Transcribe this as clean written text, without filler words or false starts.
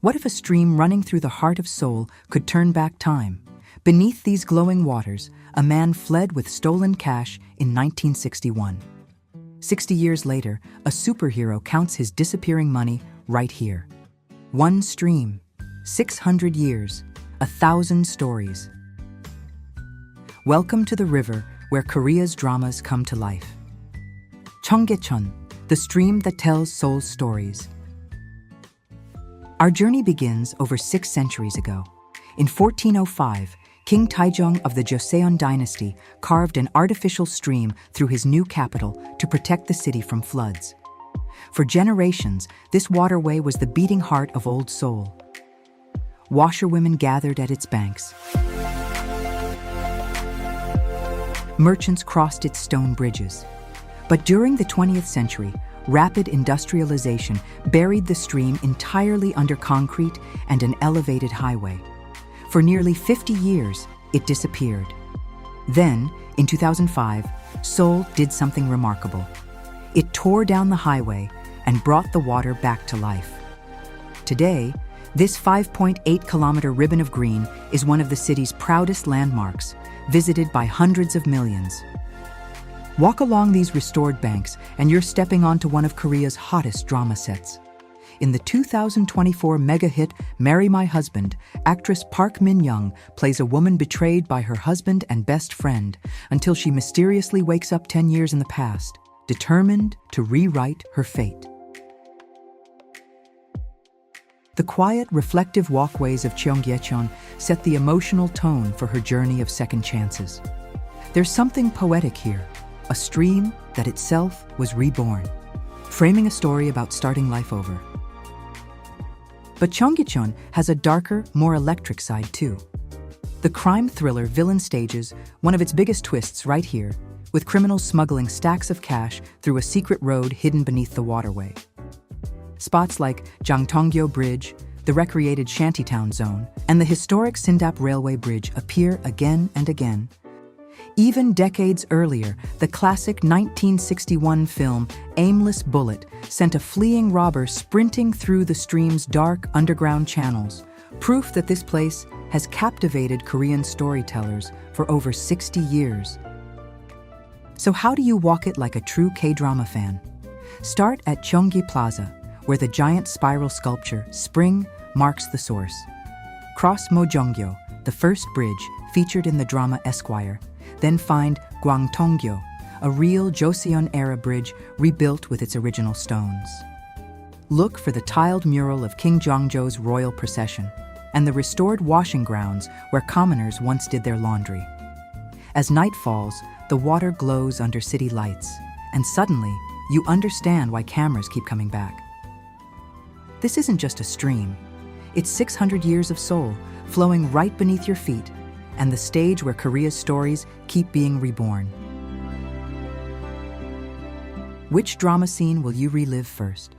What if a stream running through the heart of Seoul could turn back time? Beneath these glowing waters, a man fled with stolen cash in 1961. 60 years later, a superhero counts his disappearing money right here. One stream, 600 years, 1,000 stories. Welcome to the river where Korea's dramas come to life. Cheonggyecheon, the stream that tells Seoul's stories. Our journey begins over 6 centuries ago. In 1405, King Taejong of the Joseon dynasty carved an artificial stream through his new capital to protect the city from floods. For generations, this waterway was the beating heart of Old Seoul. Washerwomen gathered at its banks. Merchants crossed its stone bridges. But during the 20th century, rapid industrialization buried the stream entirely under concrete and an elevated highway. For nearly 50 years, it disappeared. Then, in 2005, Seoul did something remarkable. It tore down the highway and brought the water back to life. Today, this 5.8-kilometer ribbon of green is one of the city's proudest landmarks, visited by hundreds of millions. Walk along these restored banks and you're stepping onto one of Korea's hottest drama sets. In the 2024 mega-hit Marry My Husband, actress Park Min-young plays a woman betrayed by her husband and best friend until she mysteriously wakes up 10 years in the past, determined to rewrite her fate. The quiet, reflective walkways of Cheonggyecheon set the emotional tone for her journey of second chances. There's something poetic here, a stream that itself was reborn, framing a story about starting life over. But Cheonggyecheon has a darker, more electric side too. The crime thriller villain stages one of its biggest twists right here, with criminals smuggling stacks of cash through a secret road hidden beneath the waterway. Spots like Gwangtonggyo Bridge, the recreated shantytown zone, and the historic Sindap Railway Bridge appear again and again. Even decades earlier, the classic 1961 film Aimless Bullet sent a fleeing robber sprinting through the stream's dark underground channels, proof that this place has captivated Korean storytellers for over 60 years. So how do you walk it like a true K-drama fan? Start at Cheonggye Plaza, where the giant spiral sculpture, Spring, marks the source. Cross Mojongyo, the first bridge featured in the drama Esquire, then find Gwangtonggyo, a real Joseon-era bridge rebuilt with its original stones. Look for the tiled mural of King Jeongjo's royal procession and the restored washing grounds where commoners once did their laundry. As night falls, the water glows under city lights, and suddenly, you understand why cameras keep coming back. This isn't just a stream. It's 600 years of Seoul flowing right beneath your feet, and the stage where Korea's stories keep being reborn. Which drama scene will you relive first?